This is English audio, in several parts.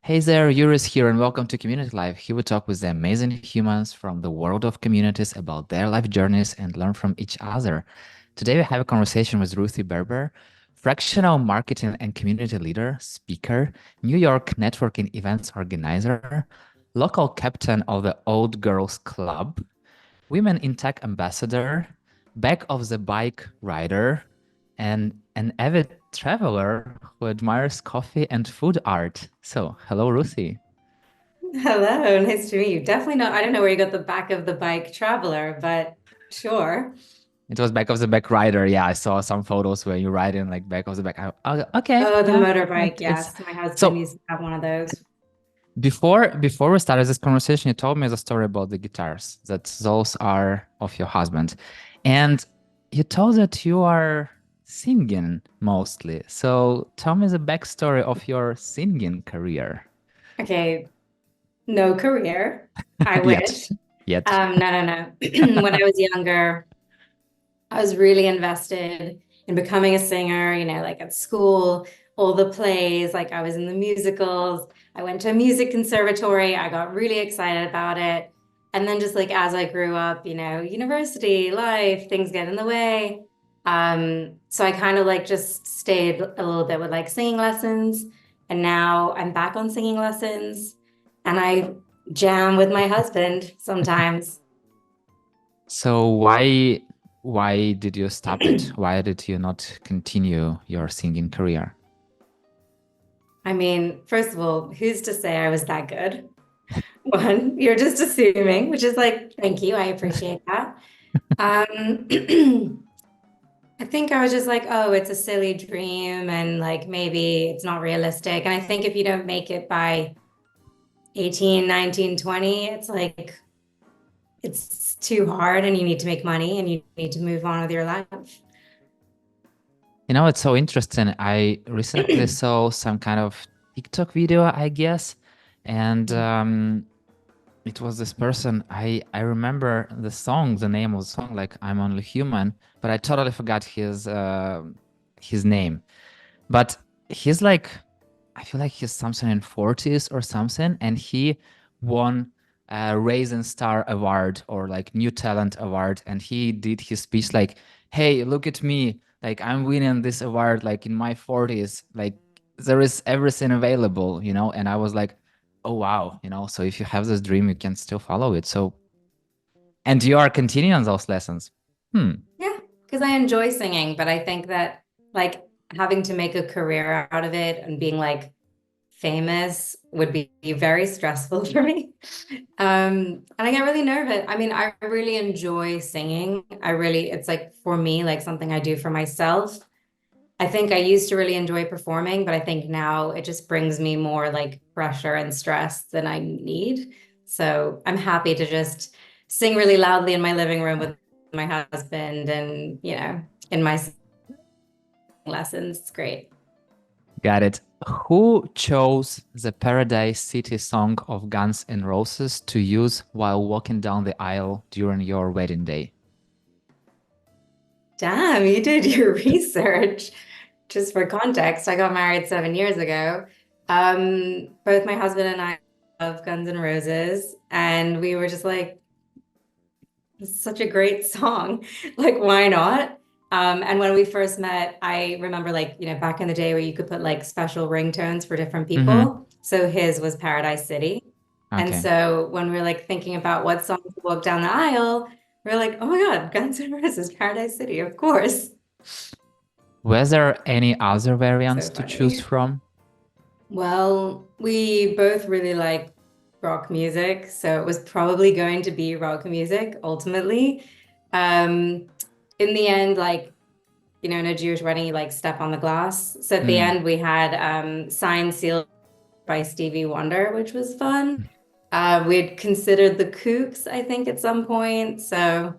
Hey there, Yuris here, and welcome to Community Life. Here we talk with the amazing humans from the world of communities about their life journeys and learn from each other. Today, we have a conversation with Ruthie Berber, fractional marketing and community leader, speaker, New York networking events organizer, local captain of the Old Girls Club, Women in Tech ambassador, back of the bike rider, and an avid traveler who admires coffee and food art. So, hello, Ruthie. Hello, nice to meet you. Definitely not. I don't know where you got the back of the bike traveler, but sure. It was back of the back rider. Yeah, I saw some photos where you ride in like back of the back. Okay, Oh, the yeah. motorbike. It's Yes, my husband so used to have one of those. before we started this conversation, you told me the story about the guitars, that those are of your husband. And you told that you are singing mostly. So tell me the backstory of your singing career. Okay, no career. I Yet. wish. Yet. No. When I was younger, I was really invested in becoming a singer, like at school, all the plays, like I was in the musicals. I went to a music conservatory. I got really excited about it. And then just like as I grew up, university, life, things get in the way. So I kind of like just stayed a little bit with like singing lessons. And now I'm back on singing lessons and I jam with my husband sometimes. So why did you stop it? Why did you not continue your singing career? I mean, first of all, who's to say I was that good? One, you're just assuming, which is like, thank you. I appreciate that. Um, I think I was just like, oh, it's a silly dream and like maybe it's not realistic. And I think if you don't make it by 18, 19, 20, it's like it's too hard and you need to make money and you need to move on with your life. You know, it's so interesting. I recently saw some kind of TikTok video, I guess, and it was this person. I remember the song, the name of the song, like "I'm Only Human," but I totally forgot his name. But he's like, I feel like he's something in 40s or something, and he won a Raisin Star Award or like New Talent Award, and he did his speech like, "Hey, look at me! Like I'm winning this award like in my 40s. Like there is everything available, you know." And I was like, "Oh wow, you know." So if you have this dream, you can still follow it. So and you are continuing those lessons. Hmm. Yeah, because I enjoy singing, but I think that like having to make a career out of it and being like famous would be very stressful for me. And I get really nervous. I mean, I really enjoy singing. It's like for me, like something I do for myself. I think I used to really enjoy performing, but I think now it just brings me more like pressure and stress than I need. So I'm happy to just sing really loudly in my living room with my husband and, in my lessons. It's great. Got it. Who chose the Paradise City song of Guns N' Roses to use while walking down the aisle during your wedding day? Damn, you did your research. Just for context, I got married 7 years ago. Both my husband and I love Guns N' Roses, and we were just like, it's such a great song. Like, why not? And when we first met, I remember like, back in the day where you could put like special ringtones for different Mm-hmm. people. So his was Paradise City. And Okay. so when we are like thinking about what song to walk down the aisle, we are like, oh my God, Guns N' Roses, Paradise City, of course. Were there any other variants So to choose funny. from? Well, we both really like rock music, so it was probably going to be rock music ultimately. Um, in the end, like, in a Jewish wedding, you like step on the glass. So at the Mm. end, we had signed sealed by Stevie Wonder, which was fun. We'd considered the Kooks, I think, at some point. So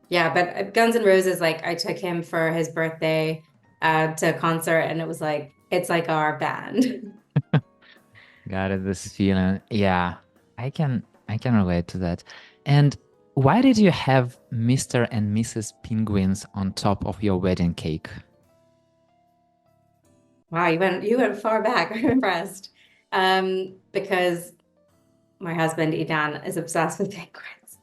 yeah, but Guns N' Roses, like I took him for his birthday to a concert, and it was like it's like our band. Got it, this feeling. Yeah, I can relate to that. And why did you have Mr. and Mrs. Penguins on top of your wedding cake? Wow, you went far back. I'm impressed. because my husband Idan is obsessed with penguins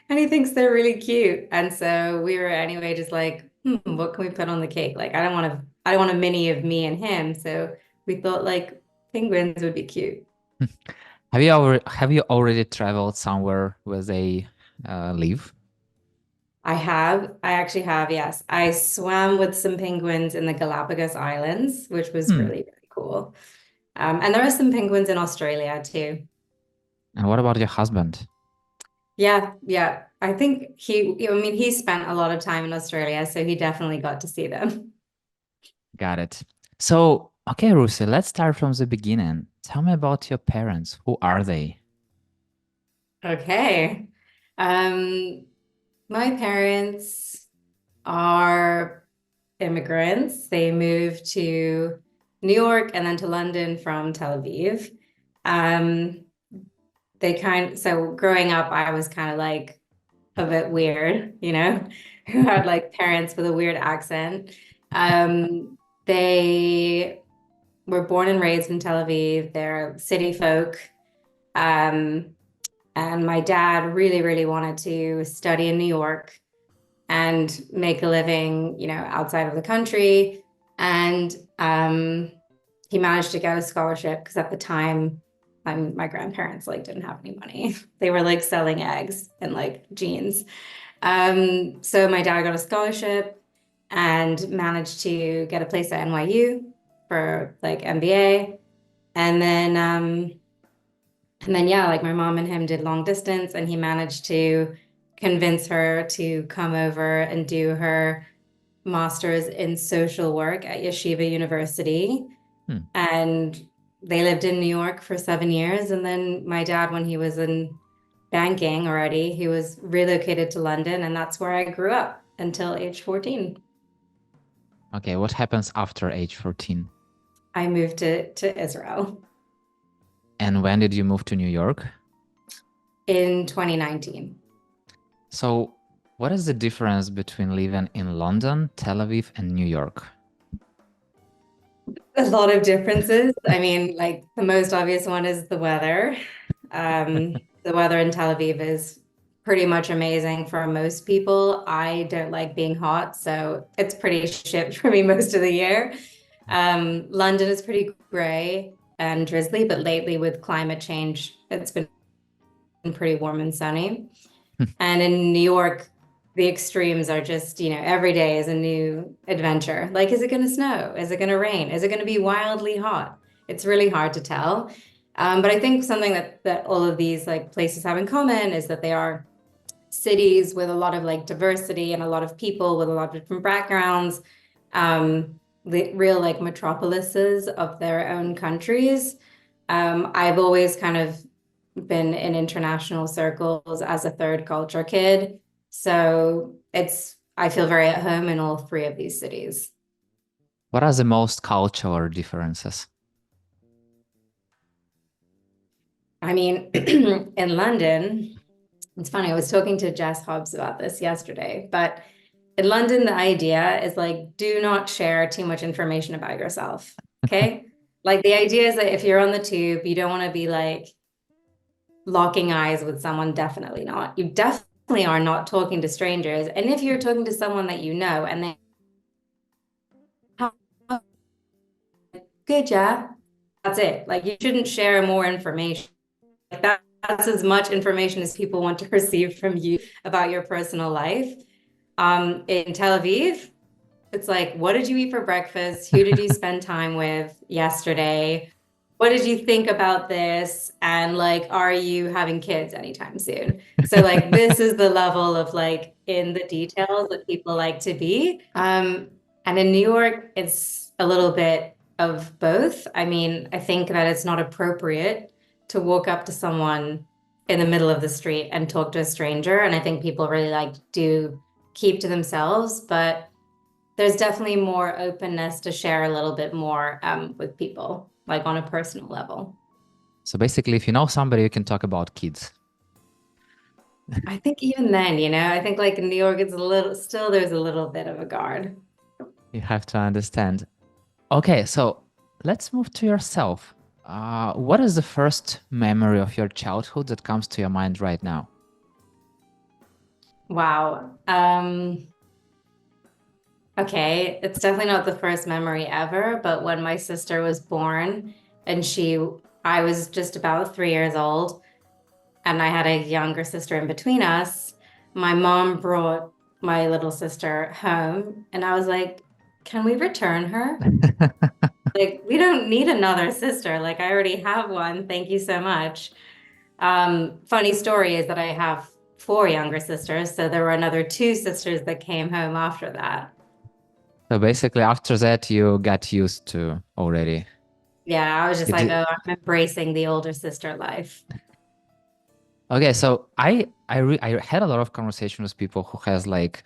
and he thinks they're really cute. And so we were anyway just like, what can we put on the cake? Like I don't want a mini of me and him. So we thought like penguins would be cute. Have you already traveled somewhere where they live? I actually have, yes. I swam with some penguins in the Galapagos Islands, which was Hmm. really, really cool. And there are some penguins in Australia too. And what about your husband? Yeah, yeah. I think I mean, he spent a lot of time in Australia, so he definitely got to see them. Got it. So, okay, Rusi, let's start from the beginning. Tell me about your parents. Who are they? Okay. Um, my parents are immigrants. They moved to New York and then to London from Tel Aviv. Um, so growing up, I was kind of like a bit weird, who had like parents with a weird accent. They were born and raised in Tel Aviv. They're city folk. Um, and my dad really, really wanted to study in New York and make a living, outside of the country. And he managed to get a scholarship because at the time, my grandparents like didn't have any money. They were like selling eggs and like jeans. So my dad got a scholarship and managed to get a place at NYU for like MBA. And then yeah, like my mom and him did long distance, and he managed to convince her to come over and do her master's in social work at Yeshiva University. Hmm. And they lived in New York for 7 years. And then my dad, when he was in banking already, he was relocated to London, and that's where I grew up until age 14. Okay, what happens after age 14? I moved to Israel And when did you move to New York? in 2019. So, what is the difference between living in London, Tel Aviv, and New York? A lot of differences. I mean, like the most obvious one is the weather. The weather in Tel Aviv is pretty much amazing for most people. I don't like being hot, so it's pretty shit for me most of the year. London is pretty gray and drizzly, but lately with climate change, it's been pretty warm and sunny. And in New York, the extremes are just, every day is a new adventure. Like, is it going to snow? Is it going to rain? Is it going to be wildly hot? It's really hard to tell. But I think something that all of these like places have in common is that they are cities with a lot of like diversity and a lot of people with a lot of different backgrounds, the real like metropolises of their own countries. I've always kind of been in international circles as a third culture kid. So I feel very at home in all three of these cities. What are the most cultural differences? I mean, in London, it's funny, I was talking to Jess Hobbs about this yesterday, but in London, the idea is like, do not share too much information about yourself. Okay. Like the idea is that if you're on the tube, you don't want to be like locking eyes with someone, definitely not. You definitely are not talking to strangers. And if you're talking to someone that you know and they good job, that's it. Like you shouldn't share more information. Like that's as much information as people want to receive from you about your personal life. In Tel Aviv, it's like, what did you eat for breakfast? Who did you spend time with yesterday? What did you think about this? And like, are you having kids anytime soon? So like, this is the level of like in the details that people like to be. And in New York, it's a little bit of both. I mean, I think that it's not appropriate to walk up to someone in the middle of the street and talk to a stranger. And I think people really like to keep to themselves, but there's definitely more openness to share a little bit more with people, like on a personal level. So basically, if you know somebody, you can talk about kids. I think even then, I think like in New York, it's a little, still there's a little bit of a guard. You have to understand. Okay, so let's move to yourself. What is the first memory of your childhood that comes to your mind right now? Wow. Okay, it's definitely not the first memory ever, but when my sister was born and I was just about 3 years old, and I had a younger sister in between us, my mom brought my little sister home, and I was like, can we return her? Like, we don't need another sister. Like, I already have one. Thank you so much. Funny story is that I have four younger sisters, so there were another two sisters that came home after that. So basically, after that, you got used to already. Yeah, I was just You like, did. oh, I'm embracing the older sister life. Okay, so I had a lot of conversation with people who has like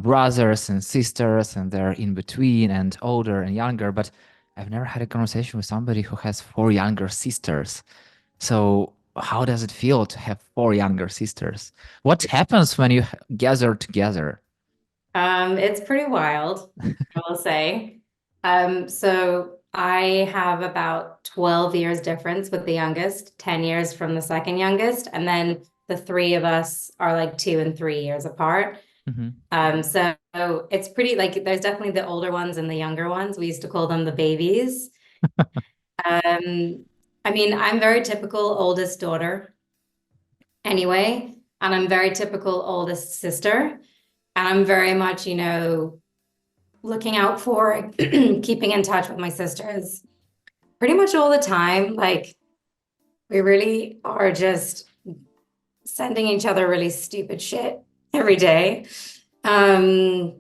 brothers and sisters, and they're in between and older and younger, but I've never had a conversation with somebody who has four younger sisters. So how does it feel to have four younger sisters? What happens when you gather together? It's pretty wild, I will say. So I have about 12 years difference with the youngest, 10 years from the second youngest, and then the three of us are like 2 and 3 years apart. Mhm. So it's pretty like there's definitely the older ones and the younger ones. We used to call them the babies. I mean, I'm very typical oldest daughter anyway, and I'm very typical oldest sister. And I'm very much, looking out for, keeping in touch with my sisters pretty much all the time. Like, we really are just sending each other really stupid shit every day. Um,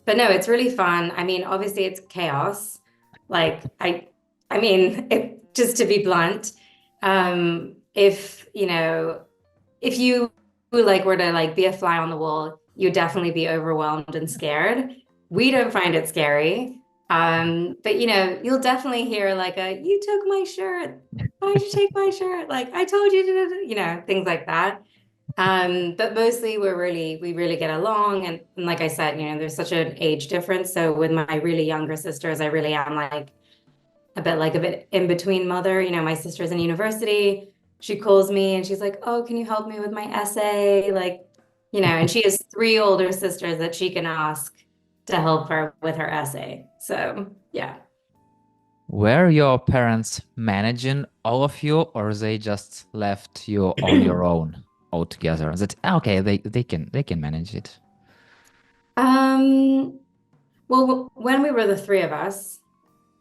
but no, it's really fun. I mean, obviously it's chaos. Like I mean, just to be blunt, if if you like were to like be a fly on the wall, you'd definitely be overwhelmed and scared. We don't find it scary. But you'll definitely hear like you took my shirt. Why'd you take my shirt? Like I told you to, things like that. But mostly we really get along. And like I said, there's such an age difference. So with my really younger sisters, I really am like a bit in between mother. My sister's in university. She calls me and she's like, "Oh, can you help me with my essay?" And she has three older sisters that she can ask to help her with her essay. So yeah. Were your parents managing all of you, or they just left you on your own altogether? That okay, they can manage it. Um, well, when we were the three of us,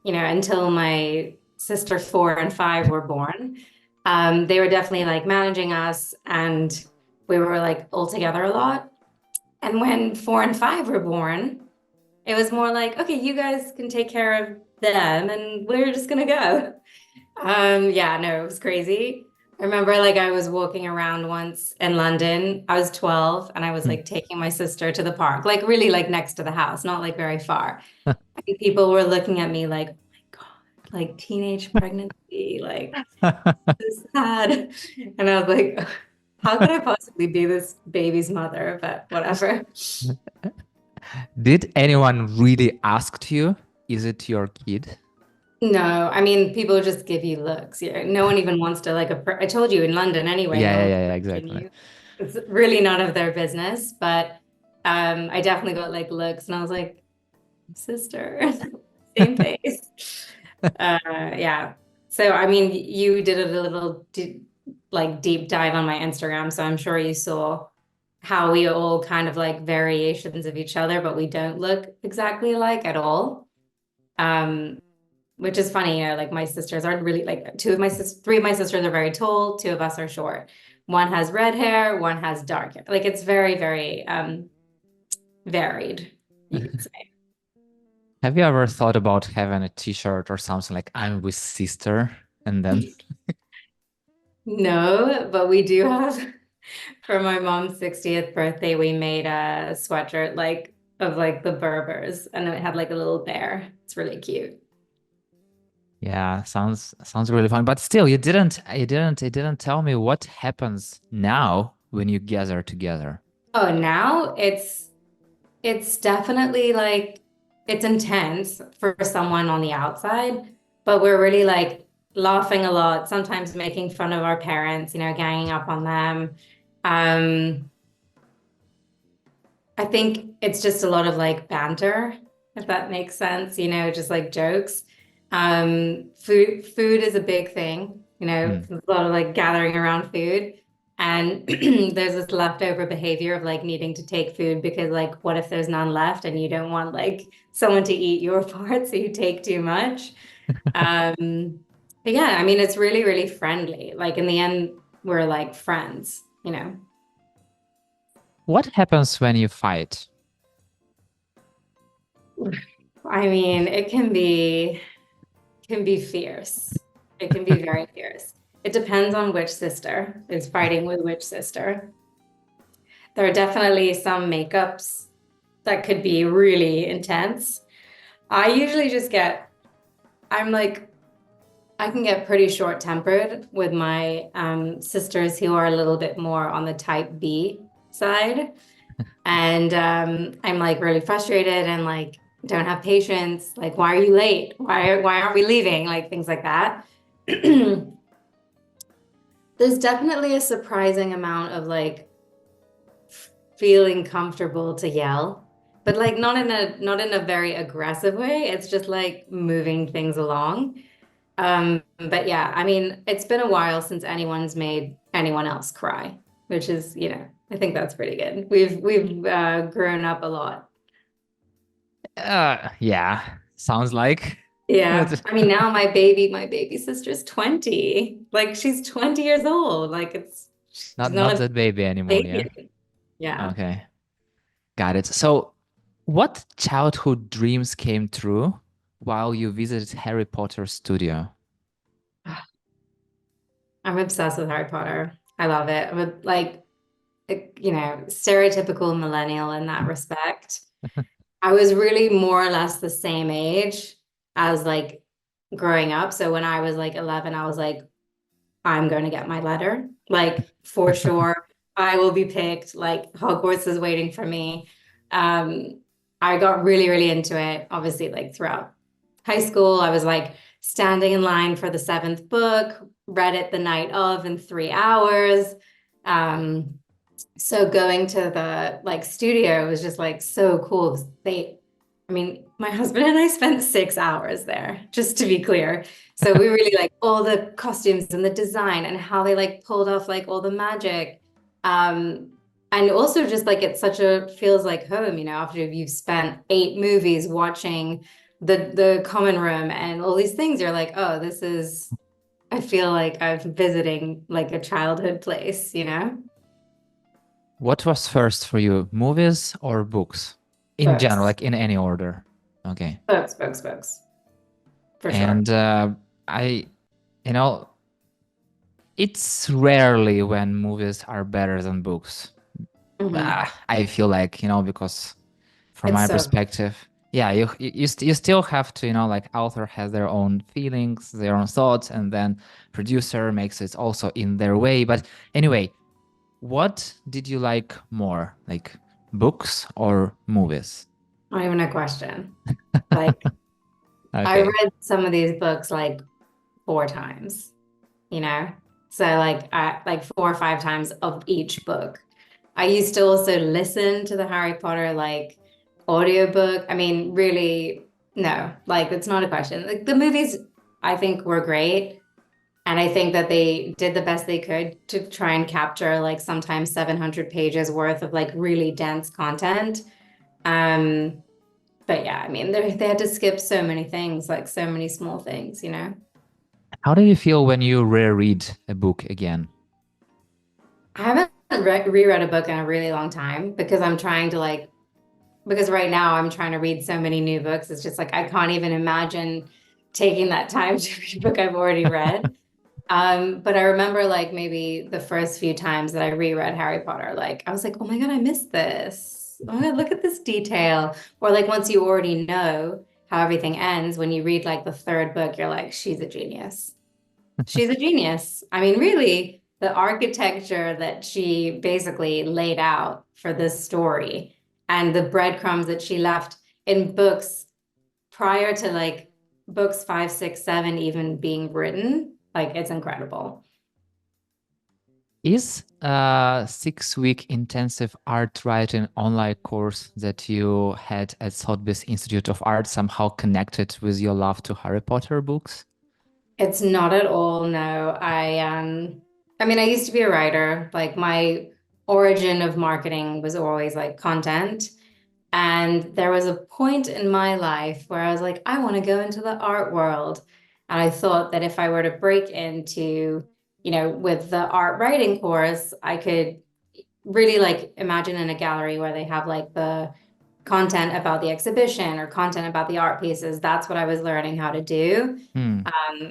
until my sister four and five were born. They were definitely like managing us and we were like all together a lot. And when four and five were born, it was more like, okay, you guys can take care of them and we're just gonna go. Yeah, no, it was crazy. I remember like I was walking around once in London. I was 12 and I was Hmm. like taking my sister to the park, like really like next to the house, not like very far. I think people were looking at me like, oh my God, like teenage pregnancy, like this sad. And I was like, how could I possibly be this baby's mother? But whatever. Did anyone really ask you, is it your kid? No, I mean, people just give you looks. No one even wants to I told you in London anyway, Yeah, no yeah, one's yeah, yeah, approaching exactly. you. It's really none of their business. But I definitely got like looks and I was like, sister, same face. Yeah. So, I mean, you did a little like deep dive on my Instagram, so I'm sure you saw how we are all kind of like variations of each other, but we don't look exactly alike at all. Um, which is funny, like my sisters aren't really like three of my sisters are very tall, two of us are short. One has red hair, one has dark hair. Like it's very, very varied, you could say. Have you ever thought about having a t-shirt or something like I'm with sister and then No, but we do have for my mom's 60th birthday, we made a sweatshirt like of like the Berbers and it had like a little bear. It's really cute. yeah, sounds really fun. But still, you didn't tell me what happens now when you gather together. Oh, now it's definitely like it's intense for someone on the outside, but we're really like laughing a lot, sometimes making fun of our parents, ganging up on them. Um, I think it's just a lot of like banter, if that makes sense, just like jokes. Food is a big thing, Mm. a lot of like gathering around food. And there's this leftover behavior of like needing to take food because like what if there's none left and you don't want like someone to eat your part, so you take too much. Um, but yeah, I mean it's really, really friendly. Like in the end, we're like friends. What happens when you fight? I mean, it can be fierce. It can be very fierce. It depends on which sister is fighting with which sister. There are definitely some makeups that could be really intense. I usually just I'm like, I can get pretty short-tempered with my sisters who are a little bit more on the type B side. And I'm like really frustrated and like don't have patience. Like, why are you late? Why aren't we leaving? Like things like that. There's definitely a surprising amount of like feeling comfortable to yell, but like not in a very aggressive way. It's just like moving things along. But yeah, I mean, it's been a while since anyone's made anyone else cry, which is, I think that's pretty good. We've grown up a lot. Yeah, sounds like. Yeah. But I mean, now my baby sister's 20. Like she's 20 years old. Like she's not not a that baby anymore, yeah? baby. Yeah. Okay, got it. So, what childhood dreams came true while you visited Harry Potter studio? I'm obsessed with Harry Potter. I love it. Like, stereotypical millennial in that respect. I was really more or less the same age as like growing up. So when I was like 11, I was like, I'm going to get my letter. Like for sure, I will be picked. Like Hogwarts is waiting for me. Um, I got really, really into it. Obviously, like throughout high school, I was like standing in line for the seventh book, read it the night of in 3 hours. Um, so going to the like studio was just like so cool. I mean, my husband and I spent 6 hours there, just to be clear. So we really like all the costumes and the design and how they like pulled off like all the magic. Um, and also just like it's such a feels like home, after you've spent 8 movies watching the common room and all these things, you're like, oh, I feel like I'm visiting like a childhood place. What was first for you, movies or books? In general, Books, like in any order. Okay. books, books, books, for sure. And I, you know, it's rarely when movies are better than books. Hmm. I feel like, because from It's my so, perspective, yeah, you still have to, like author has their own feelings, their own thoughts, and then producer makes it also in their way. But anyway, what did you like more, like books or movies? not even a question. Like, I Okay. read some of these books like 4 times, you know? So like 4 or 5 times of each book. I used to also listen to the Harry Potter like audiobook. I mean, really, no, like it's not a question. Like the movies I think were great. And I think that they did the best they could to try and capture like sometimes 700 pages worth of like really dense content. Um, but yeah, I mean, they had to skip so many things, like so many small things. How do you feel when you reread a book again? I haven't reread a book in a really long time because I'm trying to like, because right now I'm trying to read so many new books. It's just like I can't even imagine taking that time to read a book I've already read. But I remember like maybe the first few times that I reread Harry Potter, like I was like, oh my God, I missed this. Oh my God, look at this detail. Or like once you already know how everything ends, when you read like the third book, you're like, she's a genius. She's a genius. I mean, really, the architecture that she basically laid out for this story and the breadcrumbs that she left in books prior to like books five, six, seven even being written, like it's incredible. Is a 6 week intensive art writing online course that you had at Sotheby's Institute of Art somehow connected with your love to Harry Potter books? It's not at all, no. I mean, I used to be a writer. Like my origin of marketing was always like content. And there was a point in my life where I was like, I want to go into the art world. And I thought that if I were to break into, with the art writing course, I could really like imagine in a gallery where they have like the content about the exhibition or content about the art pieces. That's what I was learning how to do. Hmm.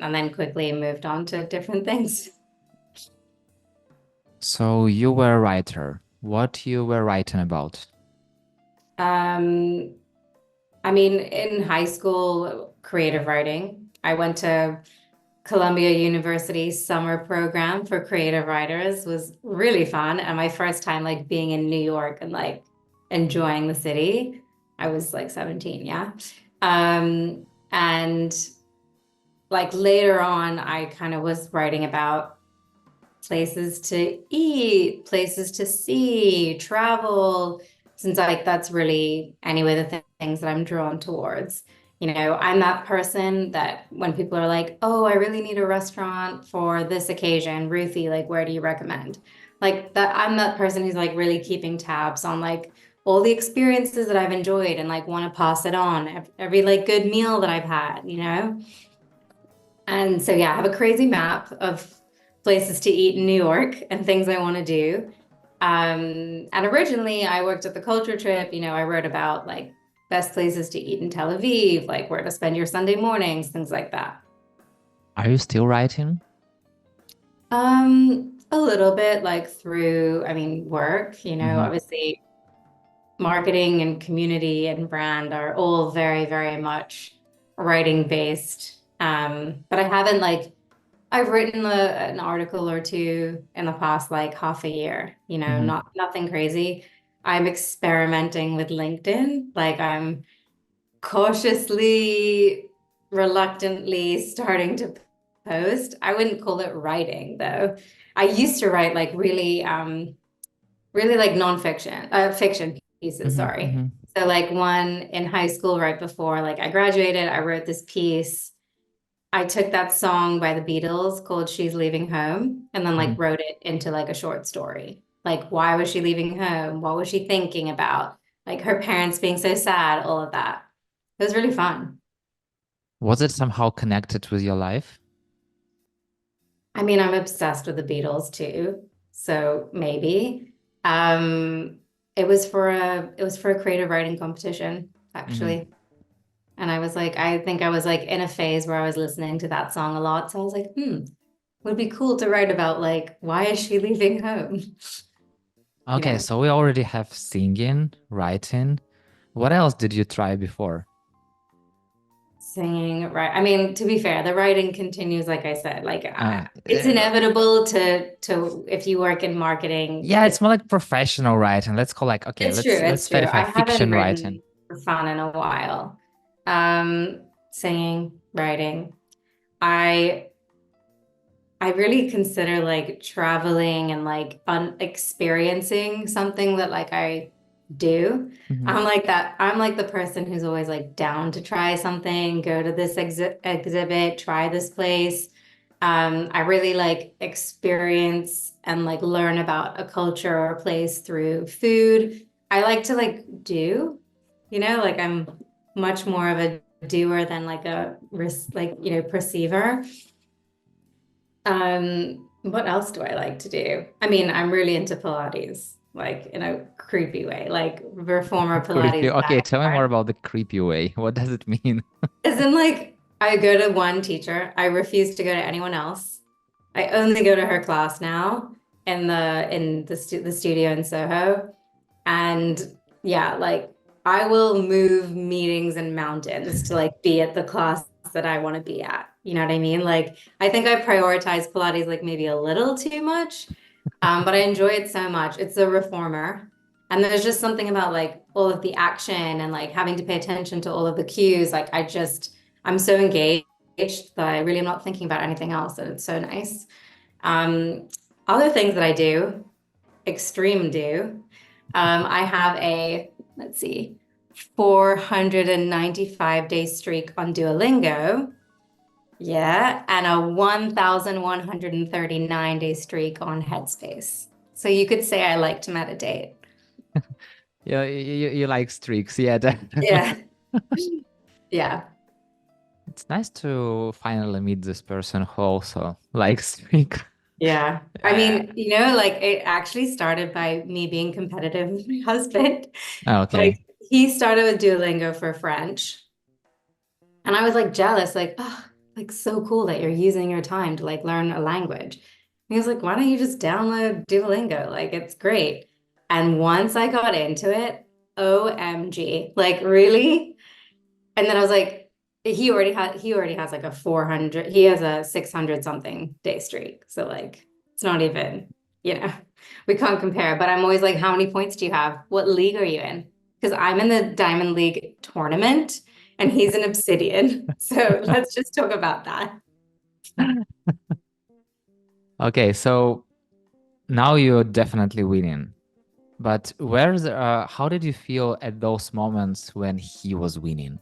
And then quickly moved on to different things. So you were a writer. What you were writing about? Um, I mean, in high school, creative writing. I went to Columbia University's summer program for creative writers was really fun. And my first time like being in New York and like enjoying the city. I was like 17, yeah. And like later on, I kind of was writing about places to eat, places to see, travel, since like that's really anyway the things that I'm drawn towards. I'm that person that when people are like, "Oh, I really need a restaurant for this occasion, Ruthie, like where do you recommend?" Like that I'm that person who's like really keeping tabs on like all the experiences that I've enjoyed and like want to pass it on every like good meal that I've had. And so, yeah, I have a crazy map of places to eat in New York and things I want to do. And originally, I worked at the Culture Trip. I wrote about like best places to eat in Tel Aviv, like where to spend your Sunday mornings, things like that. Are you still writing? A little bit like through, I mean, work, Mm-hmm. obviously marketing and community and brand are all very, very much writing based. But I haven't like I've written an article or two in the past like half a year, Mm-hmm. not nothing crazy. I'm experimenting with LinkedIn. Like I'm cautiously, reluctantly starting to post. I wouldn't call it writing though. I used to write like really like nonfiction, fiction pieces, Mm-hmm. sorry. Mm-hmm. So like one in high school right before like I graduated, I wrote this piece. I took that song by the Beatles called She's Leaving Home and then Mm-hmm. like wrote it into like a short story. Like why was she leaving home? What was she thinking about? Like her parents being so sad, all of that. It was really fun. Was it somehow connected with your life? I mean, I'm obsessed with the Beatles too, so maybe. Um, it was for a creative writing competition, Mm-hmm. actually. And I think I was like in a phase where I was listening to that song a lot. So I was like, would be cool to write about like why is she leaving home? You Okay, know, so we already have singing, writing. What else did you try before? singing, right? I mean, to be fair, the writing continues, like I said, like Uh, it's uh, inevitable to if you work in marketing, yeah, it's more like professional writing. Let's call like okay, it's true, let's it's true. verify I haven't fiction writing. written for fun in a while. Singing, writing. I I really consider like traveling and like experiencing something that like I do. Mm-hmm. I'm like the person who's always like down to try something, go to this exhibit, try this place. I really like experience and like learn about a culture or a place through food. I like to like do, like I'm much more of a doer than like a like, perceiver. What else do I like to do? I mean, I'm really into Pilates, like in a creepy way, like reformer Creepy. Pilates Okay, tell me more guy. about the creepy way. What does it mean? As in, like, I go to one teacher. I refuse to go to anyone else. I only go to her class now in the studio in Soho. And yeah, like I will move meetings and mountains to like be at the class that I want to be at. You know what I mean? Like I think I prioritize Pilates like maybe a little too much. But I enjoy it so much. It's a reformer. And there's just something about like all of the action and like having to pay attention to all of the cues. Like I'm so engaged that I really am not thinking about anything else, and it's so nice. Um, Other things that I do, extreme do. I have a, let's see, 495-day streak on Duolingo. Yeah, and a 1,139-day streak on Headspace. So you could say I like to meditate. Yeah, you like streaks. Yeah, definitely. Yeah. Yeah. It's nice to finally meet this person who also likes streak. Yeah. I Uh, mean, like it actually started by me being competitive with my husband. Like okay. he started with Duolingo for French. And I was like jealous, like, oh, like so cool that you're using your time to like learn a language. And he was like, why don't you just download Duolingo? Like it's great. And once I got into it, OMG, like really? And then I was like, he already has like a 400, he has a 600 something day streak. So like it's not even, you know, we can't compare. But I'm always like, how many points do you have? What league are you in? Because I'm in the Diamond League tournament and he's an Obsidian. So let's just talk about that. Okay, so now you're definitely winning. But how did you feel at those moments when he was winning?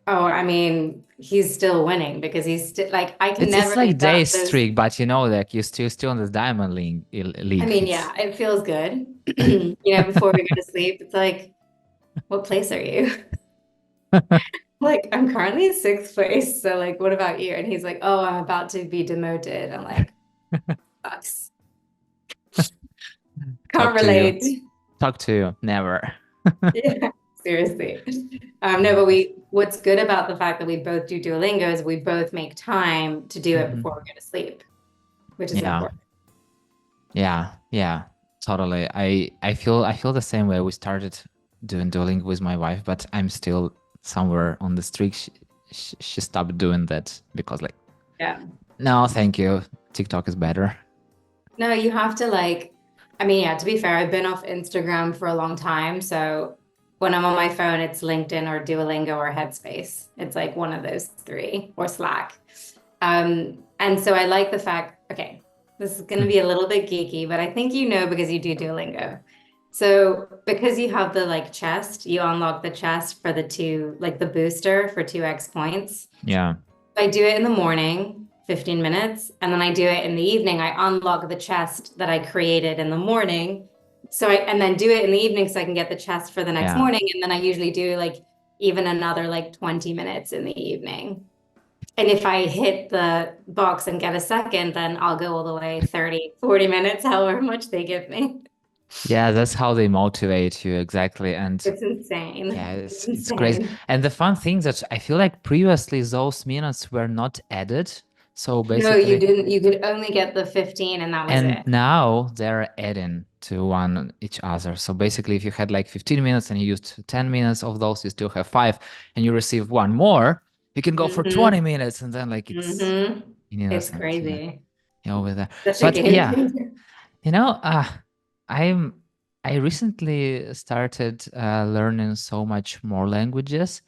Oh, I mean, he's still winning because he's still like I can It's never like leave that day those. streak, but like you're still in the diamond I league. mean, It's yeah, it feels good. Before we go to sleep, it's like, what place are you? Like, I'm currently in sixth place. So, like, what about you? And he's like, oh, I'm about to be demoted. I'm like, sucks. Can't talk to you. relate. Talk to you. Never. Yeah, seriously. No, but what's good about the fact that we both do Duolingo is we both make time to do it Mhm. before we go to sleep, which is Yeah. important. Yeah. Totally. I feel the same way. We started doing Duolingo with my wife, but I'm still somewhere on the streak. She stopped doing that because like, Yeah. no, thank you. TikTok is better. No, you have to like, I mean, yeah, to be fair, I've been off Instagram for a long time. So when I'm on my phone, it's LinkedIn or Duolingo or Headspace. It's like one of those three or Slack. And so I like the fact, okay, this is going to be a little bit geeky, but I think because you do Duolingo. So because you have the like chest, you unlock the chest for the two, like the booster for 2x points. Yeah. I do it in the morning, 15 minutes, and then I do it in the evening. I unlock the chest that I created in the morning. And then do it in the evening so I can get the chest for the next Yeah. morning. And then I usually do like even another like 20 minutes in the evening. And if I hit the box and get a second, then I'll go all the way 30, 40 minutes, however much they give me. Yeah, that's how they motivate you exactly. And It's insane. yeah, It's it's crazy. insane. And the fun thing that I feel like previously those minutes were not added. So No, you basically, didn't. You could only get the 15 and that was and it. now they're adding to one each other. So basically, if you had like 15 minutes and you used 10 minutes of those, you still have five, and you receive one more, you can go for 20 Hmm. minutes, and then like it's Hmm. It's meaningless and crazy. over there. Such a But game yeah, changer. you know, I'm I recently started learning so much more languages,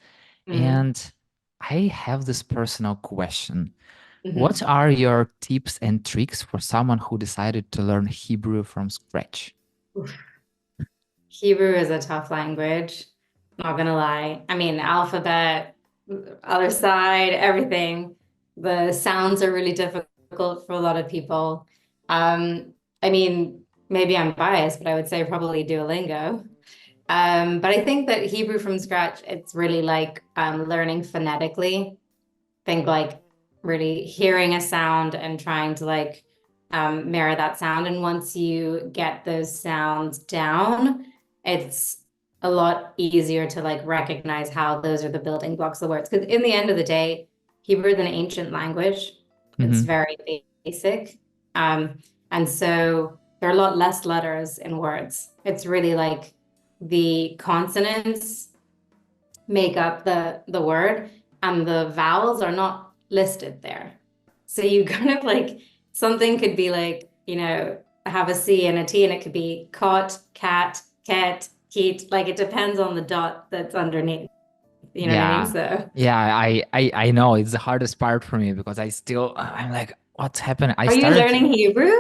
Mm. and I have this personal question. What Hmm. are your tips and tricks for someone who decided to learn Hebrew from scratch? Hebrew is a tough language. Not gonna lie. I mean, alphabet, other side, everything. The sounds are really difficult for a lot of people. I mean, maybe I'm biased, but I would say probably Duolingo. But I think that Hebrew from scratch, it's really like learning phonetically. Think like really hearing a sound and trying to like mirror that sound. And once you get those sounds down, it's a lot easier to like recognize how those are the building blocks of the words. Because in the end of the day, Hebrew is an ancient language. It's Hmm. very basic. And so there are a lot less letters in words. It's really like the consonants make up the word and the vowels are not listed there. So you kind of like something could be like, have a C and a T and it could be cot, cat, ket, keet. Like it depends on the dot that's underneath. You know what I mean? Yeah. So, Yeah, I know it's the hardest part for me because I'm like, what's happening? I are you started. learning Hebrew?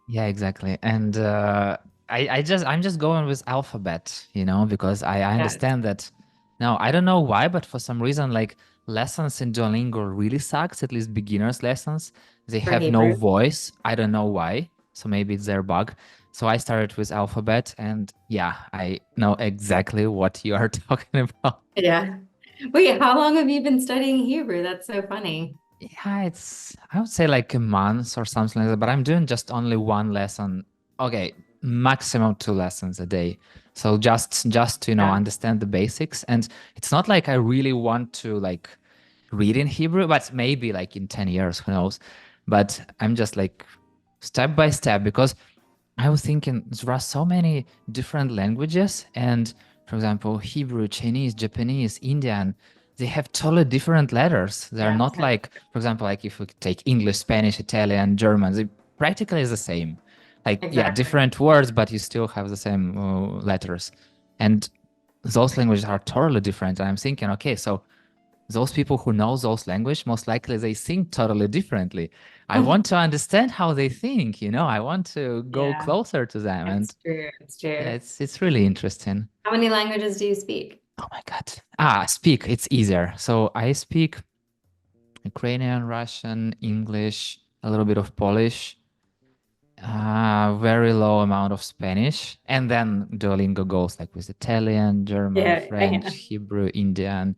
Yeah, exactly. And I'm just going with alphabet, because I Yes, understand that. Now, I don't know why, but for some reason, like lessons in Duolingo really sucks, at least beginners lessons. They for have no Hebrew. voice. I don't know why. So maybe it's their bug. So I started with alphabet, and yeah, I know exactly what you are talking about. Yeah. Wait, how long have you been studying Hebrew? That's so funny. Yeah, I would say like a month or something like that, but I'm doing just only one lesson. Okay, maximum two lessons a day. So just to, Yeah. understand the basics. And it's not like I really want to like read in Hebrew, but maybe like in 10 years, who knows? But I'm just like step by step because I was thinking there are so many different languages, and for example, Hebrew, Chinese, Japanese, Indian, they have totally different letters. They're Yeah. not like, for example, like if we take English, Spanish, Italian, German, they practically is the same. Like, yeah, Exactly. different words, but you still have the same letters. And those languages are totally different. And I'm thinking, okay, so those people who know those language, most likely they think totally differently. I want to understand how they think, I want to go Yeah, closer to them. And it's true. It's yeah, true. it's really interesting. How many languages do you speak? Oh my God. Speak, it's easier. So I speak Ukrainian, Russian, English, a little bit of Polish, very low amount of Spanish. And then Duolingo goes like with Italian, German, Yeah, French, yeah. Hebrew, Indian,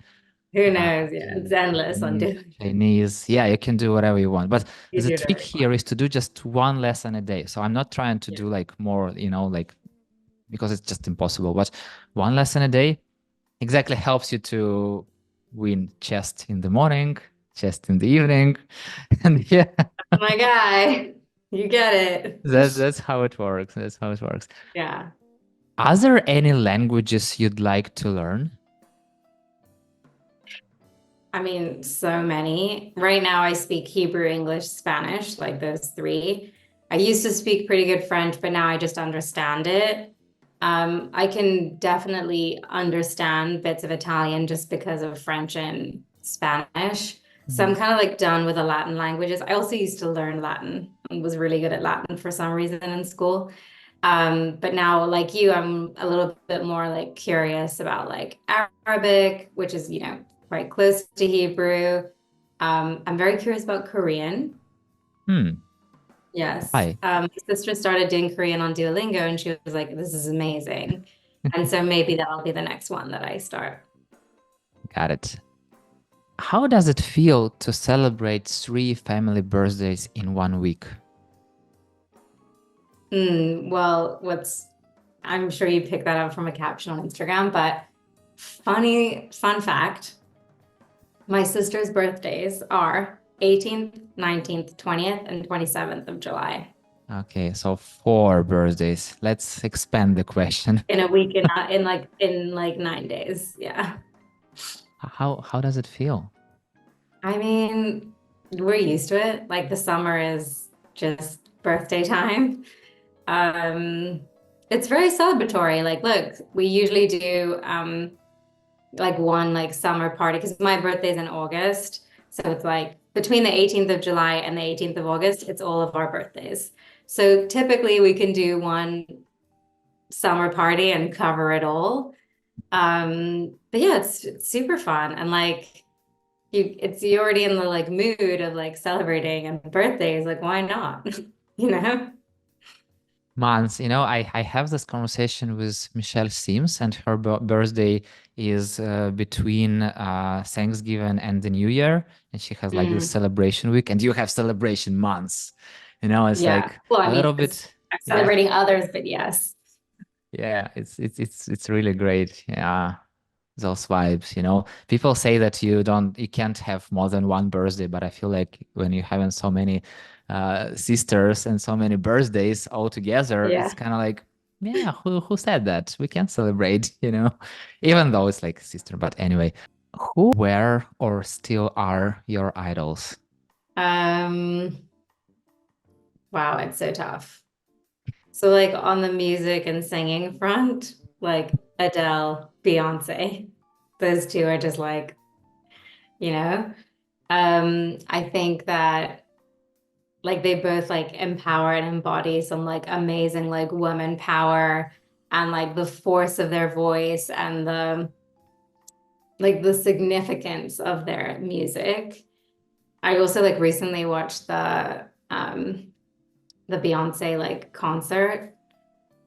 Who uh, knows? Yeah, it's endless on doing. Chinese. Yeah, you can do whatever you want. But You the do trick whatever you want. here is to do just one lesson a day. So I'm not trying to Yeah. do like more, like because it's just impossible. But one lesson a day exactly helps you to win chess in the morning, chess in the evening. And yeah, That's my guy. You get it. that's how it works. That's how it works. Yeah. Are there any languages you'd like to learn? I mean, so many. Right now, I speak Hebrew, English, Spanish, like those three. I used to speak pretty good French, but now I just understand it. I can definitely understand bits of Italian just because of French and Spanish. So I'm Mhm. kind of like done with the Latin languages. I also used to learn Latin and was really good at Latin for some reason in school. But now, like you, I'm a little bit more like curious about like Arabic, which is, quite close to Hebrew. I'm very curious about Korean. Hmm. Yes. Hi. My sister started doing Korean on Duolingo and she was like, this is amazing. And so maybe that'll be the next one that I start. Got it. How does it feel to celebrate three family birthdays in 1 week? Well, I'm sure you picked that up from a caption on Instagram, but fun fact, my sister's birthdays are 18th, 19th, 20th, and 27th of July Okay, so four birthdays. Let's expand the question. in a week in like 9 days. Yeah. How does it feel? I mean, we're used to it. Like the summer is just birthday time. Um, it's very celebratory. Like, look, we usually do like one like summer party because my birthday's in August. So it's like between the 18th of July and the 18th of August, it's all of our birthdays. So typically we can do one summer party and cover it all. But yeah, it's super fun and like you're already in the like mood of like celebrating and birthdays, like why not? You know? Months, I have this conversation with Michelle Sims, and her birthday is between Thanksgiving and the New Year, and she has like this Mm, celebration week, and you have celebration months. It's yeah. like Well, I a mean, little it's bit, I'm yeah, celebrating others, but yes. yeah. It's really great. Yeah, those vibes. People say that you can't have more than one birthday, but I feel like when you're having so many sisters and so many birthdays all together, it's Yeah. kind of like, yeah, who said that we can't celebrate, even though it's like sister. But anyway, who were or still are your idols? Um, wow, it's so tough. So like on the music and singing front, like Adele, Beyonce. those two are just like, you know. I think that like they both like empower and embody some like amazing like woman power and like the force of their voice and the significance of their music. I also like recently watched the Beyoncé like concert.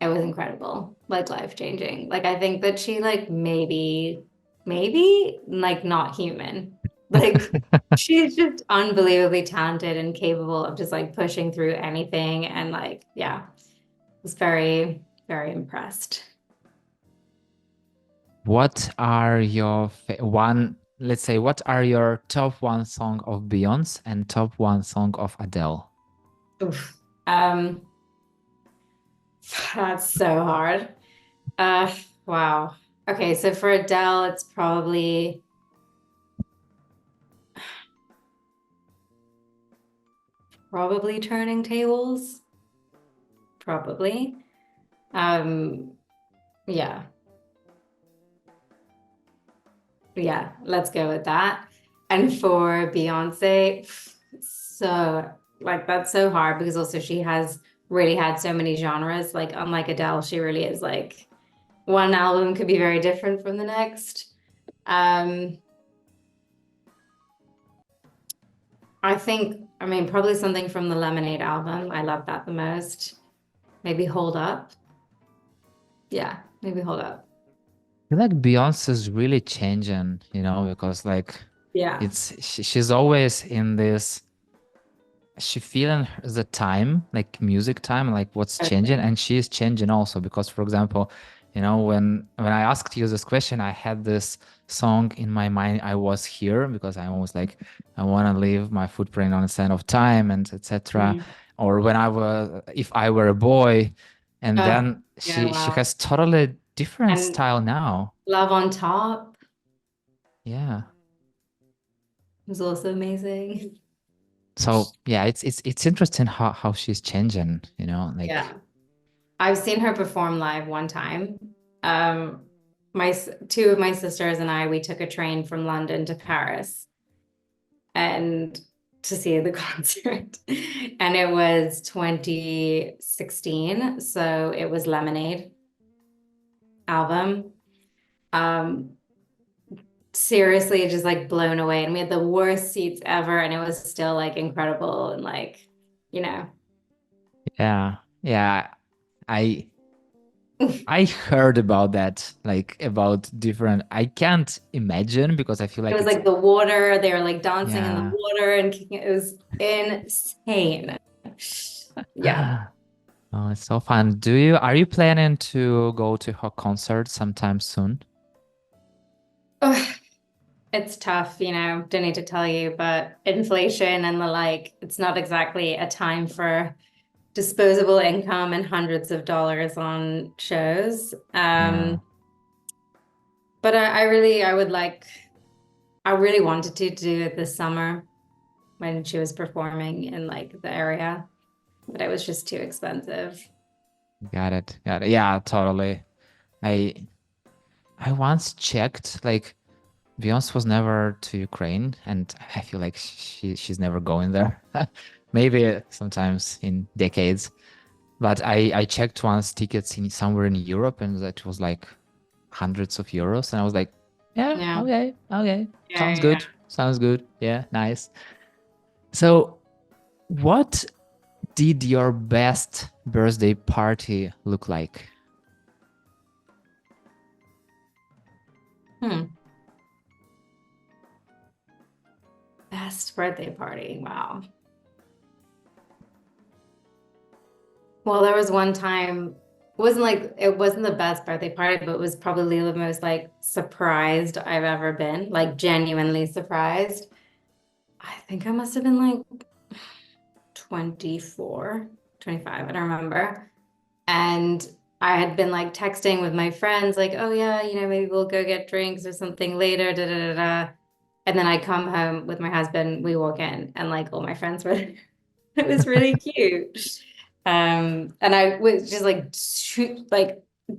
It was incredible, like life changing. Like I think that she like maybe like not human. Like she's just unbelievably talented and capable of just like pushing through anything and like yeah, was very, very impressed. What are your one, let's say, what are your top one song of Beyonce and top one song of Adele? Oof. Um, that's so hard. Uh, wow. Okay, so for Adele, it's probably Turning Tables. Probably. Um, yeah. Yeah, let's go with that. And for Beyonce, so like that's so hard because also she has really had so many genres. Like unlike Adele, she really is like one album could be very different from the next. Um, I mean, probably something from the Lemonade album. I love that the most. Maybe Hold Up. Yeah, maybe Hold Up. I feel like Beyonce's really changing, because like Yeah. she's always in this, she feeling the time, like music time, like what's changing, Okay. and she is changing also because, for example, when I asked you this question, I had this song in my mind. I was here because I'm always like, I want to leave my footprint on the sand of time and etc. Mhm. Or when I were, if I were a boy, and Oh, then yeah, she wow. has totally different And style now. Love on Top Yeah. was also amazing. So yeah, it's interesting how she's changing, like. Yeah. I've seen her perform live one time. Um, two of my sisters and I, we took a train from London to Paris and to see the concert. And it was 2016, so it was Lemonade album. Um, seriously just like blown away and we had the worst seats ever and it was still like incredible and like, you know. Yeah, yeah. I I heard about that, like about different. I can't imagine because I feel It like was it's, like the water. They were like dancing in the yeah. water and kicking. It was insane. Yeah. Oh, it's so fun. Are you planning to go to her concert sometime soon? Ugh, it's tough, don't need to tell you, but inflation and the like, it's not exactly a time for disposable income and hundreds of dollars on shows. Yeah, But I really wanted to do it this summer when she was performing in like the area, but it was just too expensive. got it. Got it. Yeah, totally. I I once checked, like Beyonce was never to Ukraine, and I feel like she's never going there. Maybe sometimes in decades. But I checked once tickets in somewhere in Europe, and that was like hundreds of euros, and I was like, yeah, Yeah. okay, okay, Yeah, sounds yeah, good, sounds good, yeah, nice. So, what did your best birthday party look like? yeah. Best birthday party. Wow. Well, there was one time, it wasn't the best birthday party, but it was probably the most like surprised I've ever been, like genuinely surprised. I think I must have been like 24, 25. I don't remember. And I had been like texting with my friends, like, oh yeah, maybe we'll go get drinks or something later, da da da da. And then I come home with my husband, we walk in, and like all my friends were there. It was really cute. And I was just like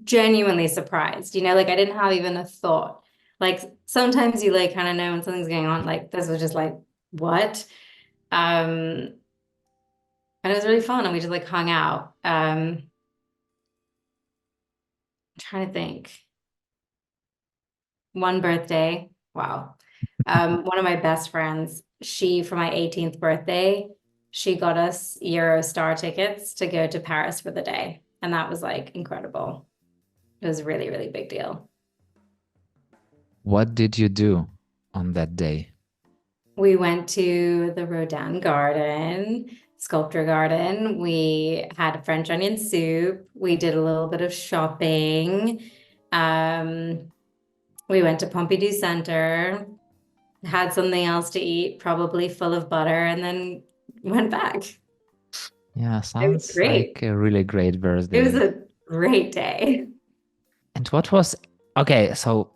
genuinely surprised, like I didn't have even a thought. Like sometimes you like kind of know when something's going on. Like this was just like, what? Um, and it was really fun, and we just like hung out. Trying to think. One birthday, wow. One of my best friends, she for my 18th birthday, she got us Eurostar tickets to go to Paris for the day, and that was like incredible. It was a really, really big deal. What did you do on that day? We went to the Rodin Garden, Sculpture Garden. We had French onion soup. We did a little bit of shopping. Um, we went to Pompidou Center, had something else to eat, probably full of butter, and then went back. Yeah, It was sounds like great. a really great It was birthday. a great day. And what was, okay, so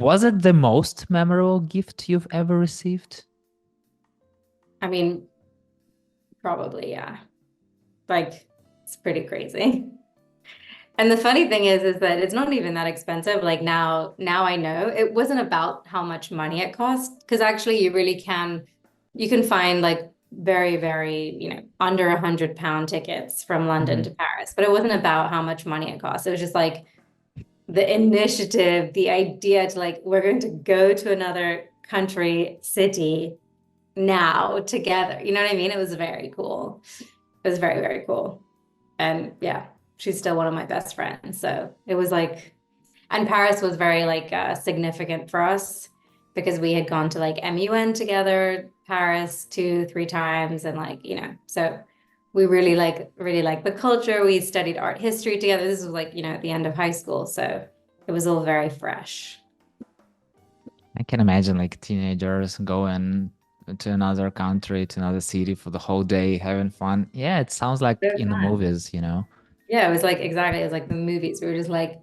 was it the most memorable gift you've ever received? I mean, probably, yeah. Like, it's pretty crazy. And the funny thing is that it's not even that expensive. Like now I know it wasn't about how much money it cost, because actually you can find like very, very, under £100 tickets from London Mhm. to Paris, but it wasn't about how much money it cost. It was just like the initiative, the idea to like, we're going to go to another country, city now together. You know what I mean? It was very cool. It was very, very cool. And yeah, she's still one of my best friends. So it was like, and Paris was very like significant for us because we had gone to like MUN together, Paris 2, 3 times, and like, so we really like the culture. We studied art history together. This was like, at the end of high school. So it was all very fresh. I can imagine like teenagers going to another country, to another city for the whole day, having fun. Yeah, it sounds like So in the fun. movies, you know? Yeah, it was like exactly, it was like the movies. We were just like,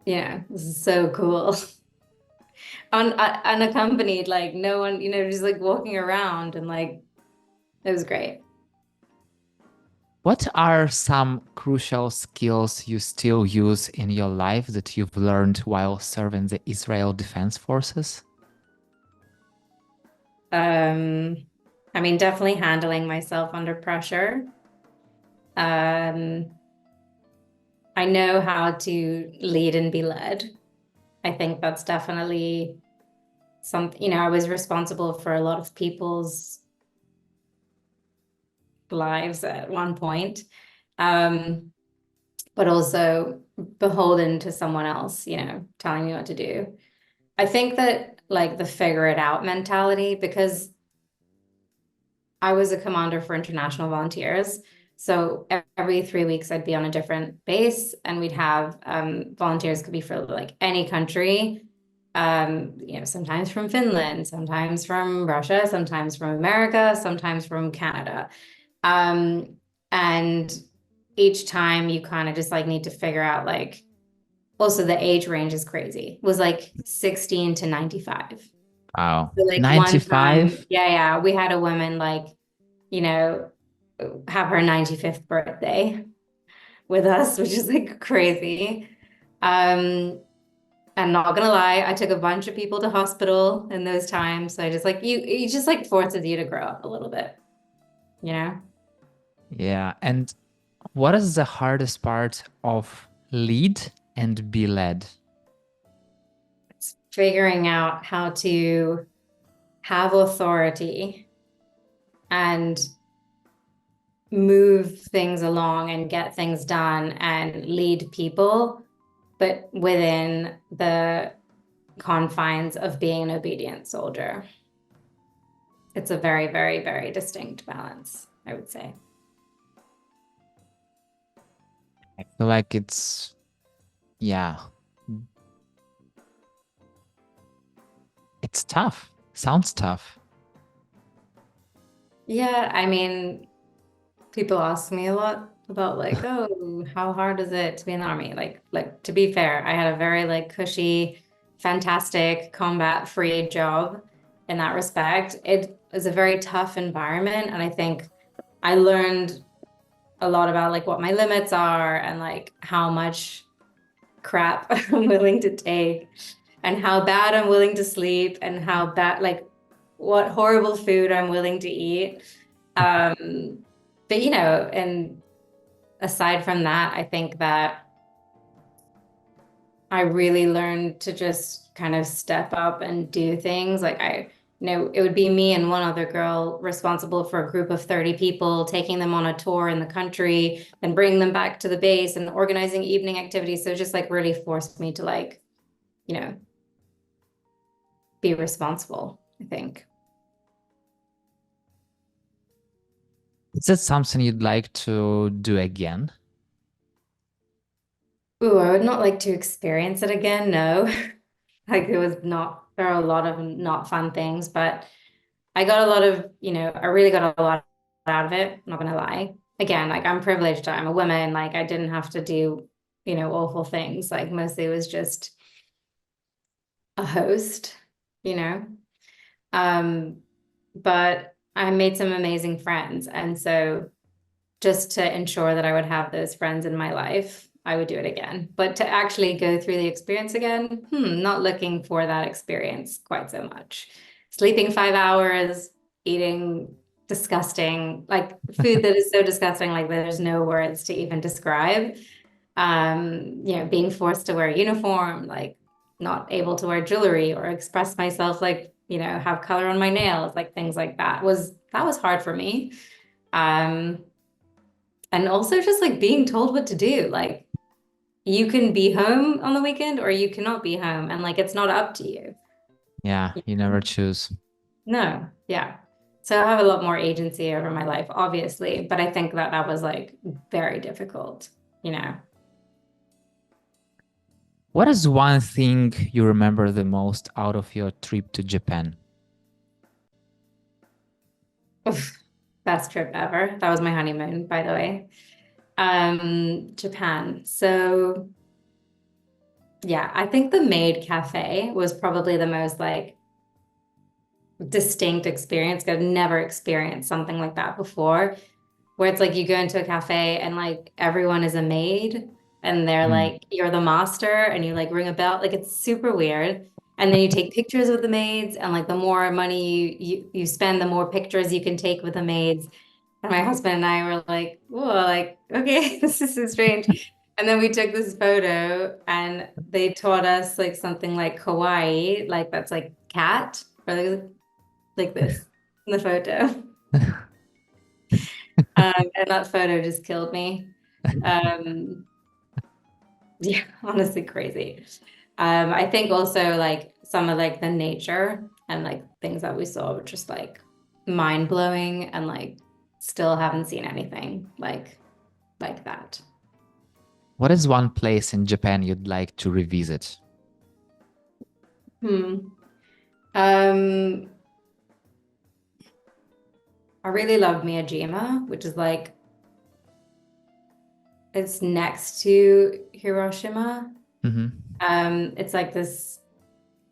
this is so cool. Unaccompanied, like no one, just like walking around and like it was great. What are some crucial skills you still use in your life that you've learned while serving the Israel Defense Forces? Um, I mean, definitely handling myself under pressure. Um, I know how to lead and be led. I think that's definitely something, I was responsible for a lot of people's lives at one point. Um, but also beholden to someone else, telling me what to do. I think that like the figure it out mentality, because I was a commander for international volunteers. So every 3 weeks, I'd be on a different base, and we'd have volunteers could be for like any country. Sometimes from Finland, sometimes from Russia, sometimes from America, sometimes from Canada. Um, and each time you kind of just like need to figure out like also the age range is crazy. It was like 16 to 95. Wow. So like one time, 95? yeah, we had a woman like, you know, have her 95th birthday with us, which is like crazy. Um, I'm not gonna lie, I took a bunch of people to hospital in those times. So I just like you just like forces you to grow up a little bit, you know? Yeah. And what is the hardest part of lead and be led? It's figuring out how to have authority and move things along and get things done and lead people, but within the confines of being an obedient soldier. It's a very, very, very distinct balance, I would say. I feel like yeah, it's tough. Sounds tough. Yeah, I mean, people ask me a lot about like, oh, how hard is it to be in the army? Like to be fair, I had a very like cushy, fantastic, combat-free job in that respect. It was a very tough environment, and I think I learned a lot about like what my limits are and like how much crap I'm willing to take. and how bad I'm willing to sleep and how bad, like, what horrible food I'm willing to eat. But and aside from that, I think that I really learned to just kind of step up and do things. Like it would be me and one other girl responsible for a group of 30 people, taking them on a tour in the country and bringing them back to the base and organizing evening activities. So just like really forced me to like, you know, be responsible, I think. Is it something you'd like to do again? Ooh, I would not like to experience it again. No. Like it was not, there are a lot of not fun things, but I got a lot of, I really got a lot out of it. I'm not gonna lie. Again, like I'm privileged. I'm a woman. Like I didn't have to do, awful things. Like mostly it was just a host, you know. Um, but I made some amazing friends. And so just to ensure that I would have those friends in my life, I would do it again. But to actually go through the experience again, not looking for that experience quite so much. Sleeping 5 hours, eating disgusting, like food that is so disgusting, like there's no words to even describe. Being forced to wear a uniform, like not able to wear jewelry or express myself, like, have color on my nails, like things like that was hard for me. Um, and also just like being told what to do. Like you can be home on the weekend or you cannot be home. And like it's not up to you. Yeah, you never choose. No, yeah. So I have a lot more agency over my life, obviously, but I think that that was like very difficult, you know. What is one thing you remember the most out of your trip to Japan? Oof, best trip ever. That was my honeymoon, by the way. Japan. So yeah, I think the Maid Cafe was probably the most like distinct experience. I've never experienced something like that before, where it's like you go into a cafe and like everyone is a maid and they're Mm. like, you're the master and you like ring a bell. Like it's super weird. And then you take pictures with the maids and like the more money you spend, the more pictures you can take with the maids. And my husband and I were like, whoa, like, okay, this is so strange. And then we took this photo and they taught us like something like kawaii, like that's like cat or like this in the photo. And that photo just killed me. Um, yeah, honestly crazy. I think also like some of like the nature and like things that we saw were just like mind blowing and like still haven't seen anything like that. What is one place in Japan you'd like to revisit? Hmm. Um, I really loved Miyajima, which is like it's next to Hiroshima. Hmm. It's like this,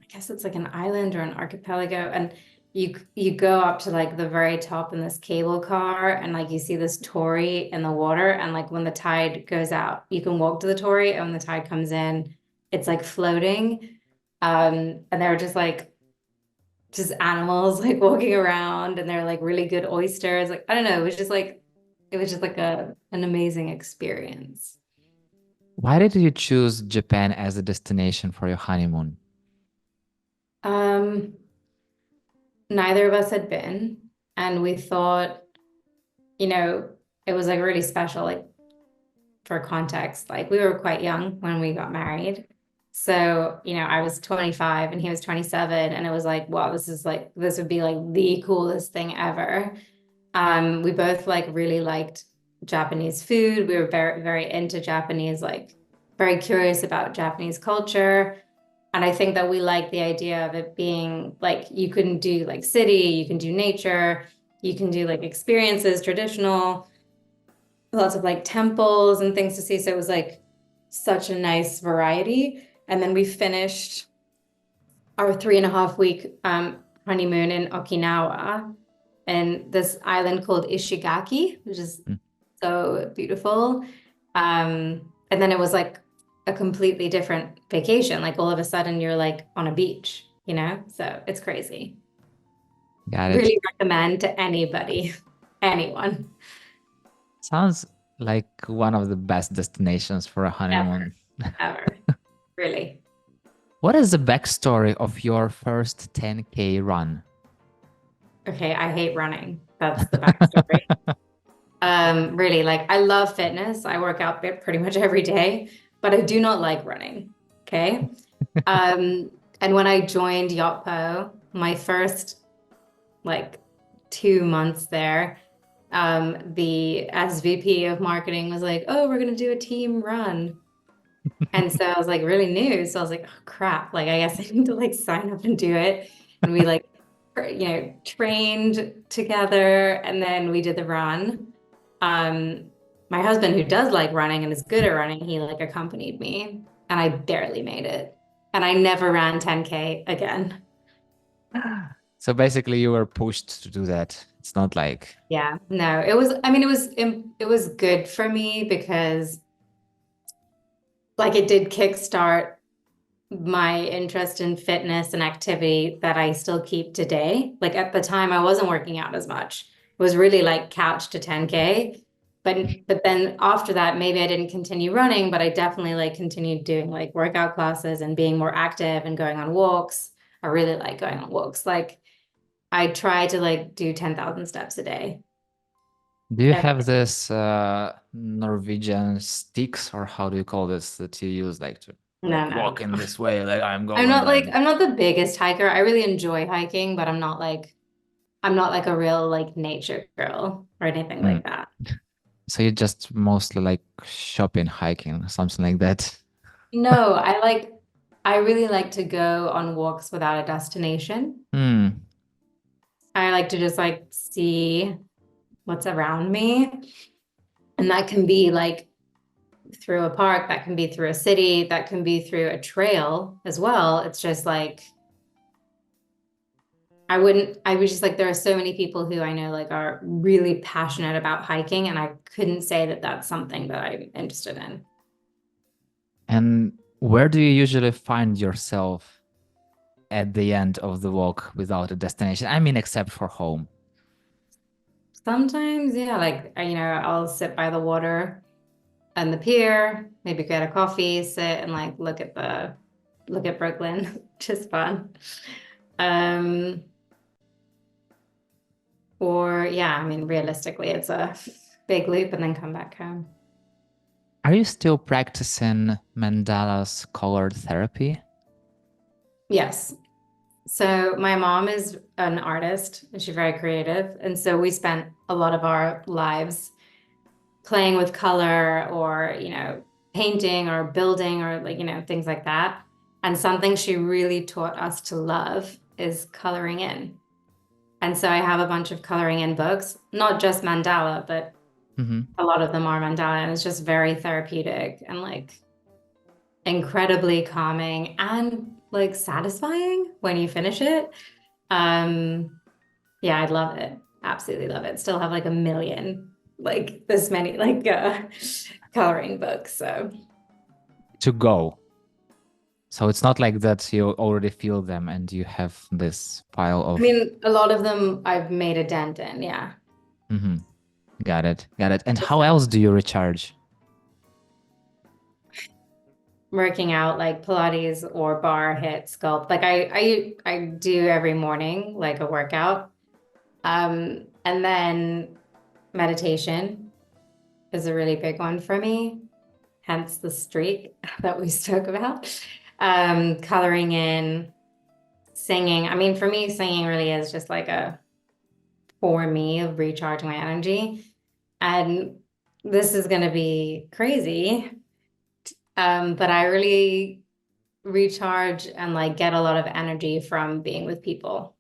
I guess it's like an island or an archipelago, and you go up to like the very top in this cable car, and like you see this torii in the water, and like when the tide goes out, you can walk to the torii, and when the tide comes in, it's like floating. And they're just animals like walking around, and they're like really good oysters. Like I don't know, it was just like a an amazing experience. Why did you choose Japan as a destination for your honeymoon? Um, Neither of us had been, and we thought, you know, it was like really special, like for context, like we were quite young when we got married. So, I was 25 and he was 27, and it was like, wow, this would be like the coolest thing ever. We both like really liked Japanese food. We were very, very into Japanese, like very curious about Japanese culture. And I think that we like the idea of it being like you can do like city, you can do nature, you can do like experiences, traditional, lots of like temples and things to see. So it was like such a nice variety. And then we finished our 3.5 week honeymoon in Okinawa and this island called Ishigaki, which is Mm. so beautiful. And then it was like a completely different vacation. Like all of a sudden you're like on a beach, you know? So it's crazy. Got it. Really recommend to anybody, anyone, Sounds like one of the best destinations for a ever, honeymoon. ever. Really. What is the backstory of your first 10K run? Okay, I hate running. That's the backstory. Really, like I love fitness. I work out pretty much every day, but I do not like running. Okay. Um, and when I joined Yotpo, my first like 2 months there, the SVP of marketing was like, "Oh, we're gonna do a team run." And so I was like really new. So I was like, oh crap, like I guess I need to like sign up and do it. And we like, trained together and then we did the run. Um, my husband, who does like running and is good at running, he like accompanied me and I barely made it. And I never ran 10K again. So basically, you were pushed to do that. It's not like, Yeah, no, it was, I mean, it was good for me because like it did kickstart my interest in fitness and activity that I still keep today. Like at the time, I wasn't working out as much. It was really like couch to 10K. But then after that, maybe I didn't continue running, but I definitely like continued doing like workout classes and being more active and going on walks. I really like going on walks. Like I try to like do 10,000 steps a day. do you Every have this Norwegian sticks, or how do you call this, that you use like to No, like no. walk in this way, like I'm going and I'm not the biggest hiker. I really enjoy hiking, but I'm not like a real like nature girl or anything Mm. like that. So you just mostly like shopping, hiking, something like that. No, I really like to go on walks without a destination. Hmm. I like to just like see what's around me. And that can be like through a park, that can be through a city, that can be through a trail as well. It's just like I was just like, there are so many people who I know like are really passionate about hiking, and I couldn't say that that's something that I'm interested in. And where do you usually find yourself at the end of the walk without a destination? I mean, except for home. Sometimes, yeah, like I'll sit by the water and the pier, maybe get a coffee, sit and like look at Brooklyn, which is fun. Um, or yeah, I mean, realistically, it's a big loop and then come back home. Are you still practicing Mandela's colored therapy? Yes. So my mom is an artist and she's very creative. And so we spent a lot of our lives playing with color or, painting or building or like, things like that. And something she really taught us to love is coloring in. And so I have a bunch of coloring in books, not just mandala, but Mm-hmm. a lot of them are mandala. And it's just very therapeutic and like incredibly calming and like satisfying when you finish it. Um, yeah, I'd love it. Absolutely love it. Still have like a million, like this many, like coloring books. So To go. So it's not like that you already feel them and you have this pile I of. mean, a lot of them I've made a dent in. Yeah. Mm-hmm. Got it. Got it. And how else do you recharge? Working out like Pilates or bar hit sculpt. Like I do every morning, like a workout. And then meditation is a really big one for me, hence the streak that we spoke about. Coloring in, singing. I mean, for me, singing really is just like a for me of recharging my energy. And this is going to be crazy. But I really recharge and like get a lot of energy from being with people.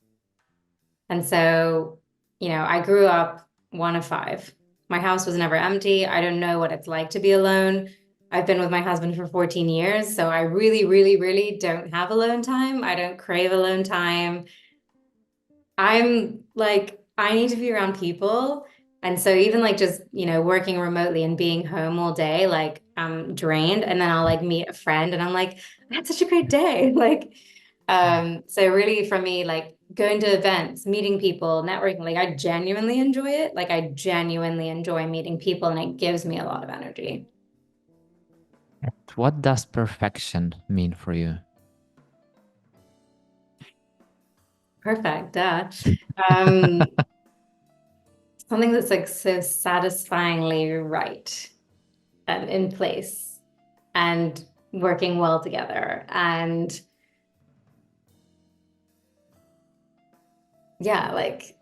And so, I grew up one of five. My house was never empty. I don't know what it's like to be alone. I've been with my husband for 14 years, so I really, really, really don't have alone time. I don't crave alone time. I'm like, I need to be around people. And so even like just, working remotely and being home all day, like I'm drained. And then I'll like meet a friend and I'm like, I had such a great day. Like, so really for me, like going to events, meeting people, networking, like I genuinely enjoy it. Like I genuinely enjoy meeting people and it gives me a lot of energy. What does perfection mean for you? Perfect. Duh. Um, Something that's like so satisfyingly right and in place and working well together. And yeah, like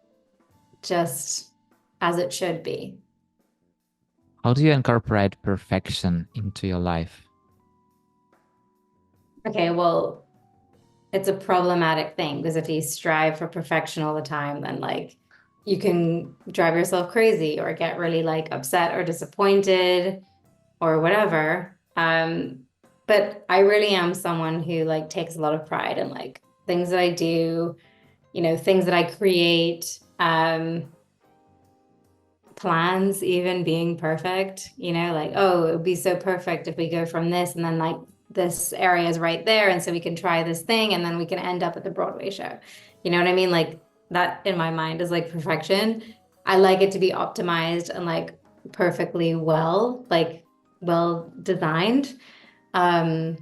just as it should be. How do you incorporate perfection into your life? Okay, well, it's a problematic thing because if you strive for perfection all the time, then like you can drive yourself crazy or get really like upset or disappointed or whatever. But I really am someone who like takes a lot of pride in like things that I do, things that I create, plans even being perfect, like, oh, it would be so perfect if we go from this and then like this area is right there. And so we can try this thing and then we can end up at the Broadway show. You know what I mean? Like that in my mind is like perfection. I like it to be optimized and like perfectly well designed. Um,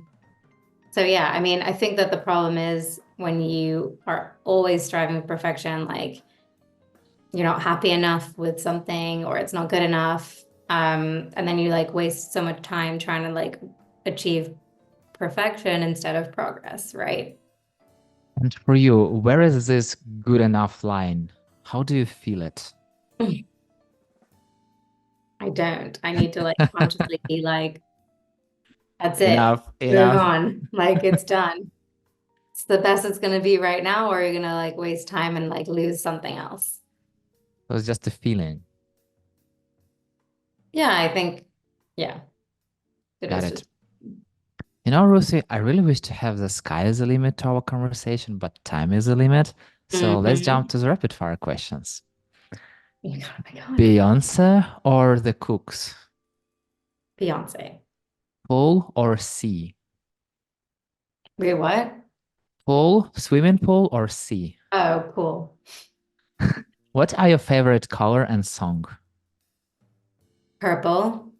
so yeah, I mean, I think that the problem is when you are always striving for perfection, like you're not happy enough with something or it's not good enough. And then you like waste so much time trying to like achieve perfection instead of progress, right? And for you, where is this good enough line? How do you feel it? I don't. I need to like consciously be like, that's it. Enough, Move enough. on. Like it's done. It's the best it's gonna be right now, or you're gonna like waste time and like lose something else. It was just a feeling. Yeah, I think, yeah, it Got is it. just Ruthie, I really wish to have the sky as a limit to our conversation, but time is a limit. So let's jump Mhm. to the rapid fire questions. Oh my God. Beyonce or the Cooks? Beyonce. Pool or sea? Wait, what? Pool, swimming pool or sea? Oh, cool. What are your favorite color and song? Purple.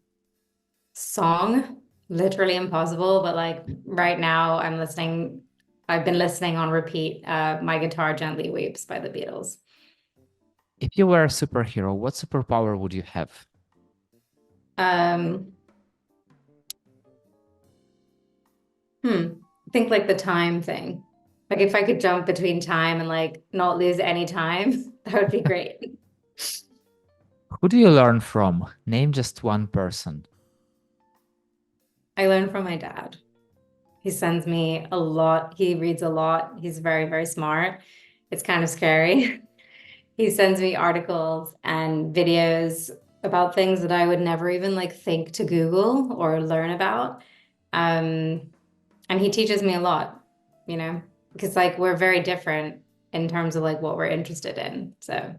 Song, literally impossible, but like right now I've been listening on repeat, My Guitar Gently Weeps by the Beatles. If you were a superhero, what superpower would you have? Um, I think like the time thing. Like if I could jump between time and like not lose any time, that would be great. Who do you learn from? Name just one person. I learned from my dad. He sends me a lot. He reads a lot. He's very, very smart. It's kind of scary. He sends me articles and videos about things that I would never even like think to Google or learn about. Um, and he teaches me a lot, because like we're very different in terms of like what we're interested in. So,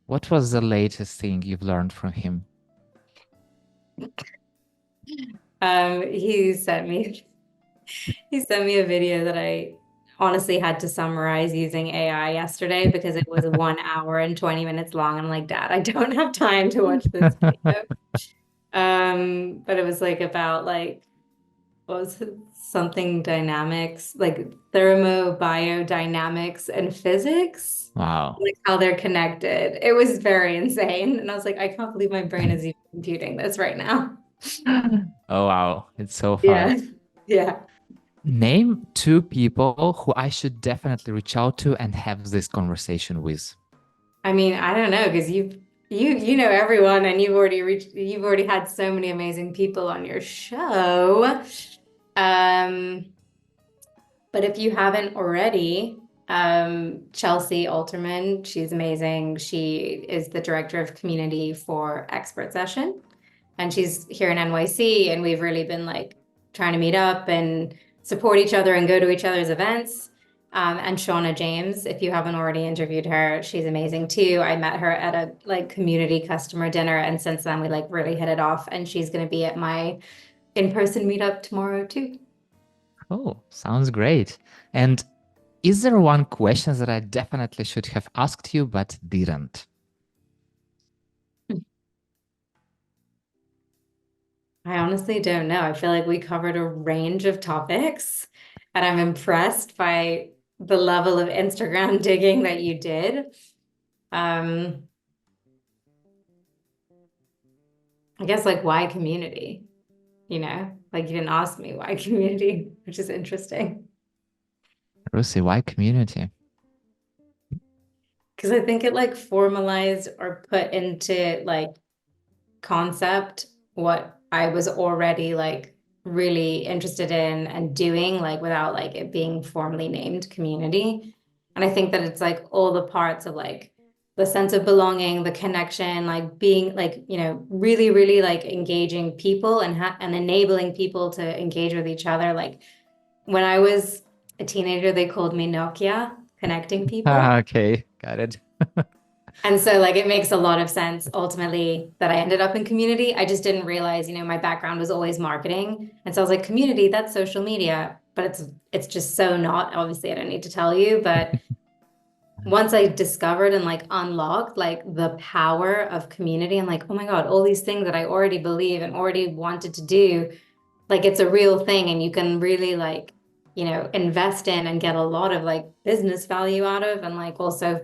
What was the latest thing you've learned from him? he sent me he sent me a video that I honestly had to summarize using AI yesterday because it was 1 hour and 20 minutes long. I'm like, Dad, I don't have time to watch this video. But it was like about like what was it? Something dynamics, like thermobiodynamics and physics, Wow. like how they're connected. It was very insane. And I was like, I can't believe my brain is even computing this right now. Oh, wow. It's so far. Yeah. Yeah. Name two people who I should definitely reach out to and have this conversation with. I mean, I don't know, because you know everyone and you've already had so many amazing people on your show. Um, But if you haven't already, Chelsea Alterman, she's amazing. She is the director of community for Expert Session, and she's here in NYC. And we've really been like trying to meet up and support each other and go to each other's events. And Shauna James, if you haven't already interviewed her, she's amazing too. I met her at a like community customer dinner, and since then we like really hit it off. And she's going to be at my in-person meetup tomorrow too. Oh, sounds great. And is there one question that I definitely should have asked you but didn't? I honestly don't know. I feel like we covered a range of topics, and I'm impressed by the level of Instagram digging that you did. Um, I guess like why community? Like you didn't ask me why community, which is interesting. Lucy, why community? Because I think it like formalized or put into like concept what I was already like really interested in and doing, like without like it being formally named community. And I think that it's like all the parts of like the sense of belonging, the connection, like being like, really, really like engaging people and enabling people to engage with each other. Like when I was a teenager, they called me Nokia, connecting Ah, people. okay, got it. And so like it makes a lot of sense ultimately that I ended up in community. I just didn't realize, my background was always marketing. And so I was like, community, that's social media. But it's just so not. Obviously, I don't need to tell you, but once I discovered and like unlocked like the power of community, I'm like, oh my God, all these things that I already believe and already wanted to do, like it's a real thing and you can really like, invest in and get a lot of like business value out of and like also,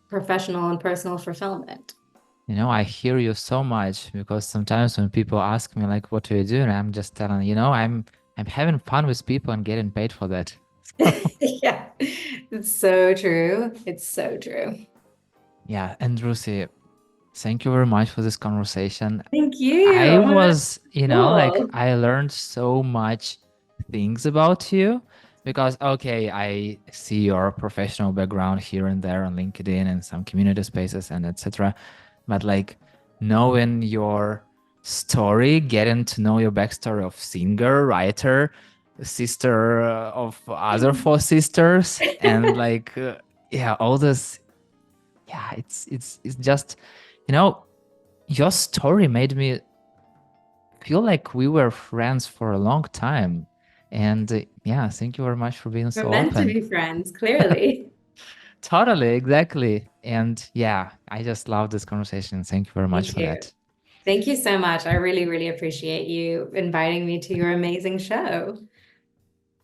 professional and personal fulfillment. I hear you so much because sometimes when people ask me like, what do you do? And I'm just telling, I'm having fun with people and getting paid for that. Yeah, it's so true. It's so true. Yeah, and Ruthie, thank you very much for this conversation. Thank you. I Oh my God, was, like cool. I learned so much things about you because, okay, I see your professional background here and there on LinkedIn and some community spaces and etc. But like knowing your story, getting to know your backstory of singer, writer, sister of other four sisters, and like, yeah, all this, yeah, it's just, you know, your story made me feel like we were friends for a long time. And yeah, thank you very much for being We're so meant to open. be friends, clearly. Totally, exactly. And yeah, I just love this conversation. Thank you very Me much for too. that. Thank you so much. I really, really appreciate you inviting me to your amazing show.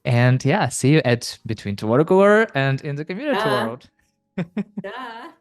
And yeah, see you at Between the Watercolor and in the community Duh. world. Duh.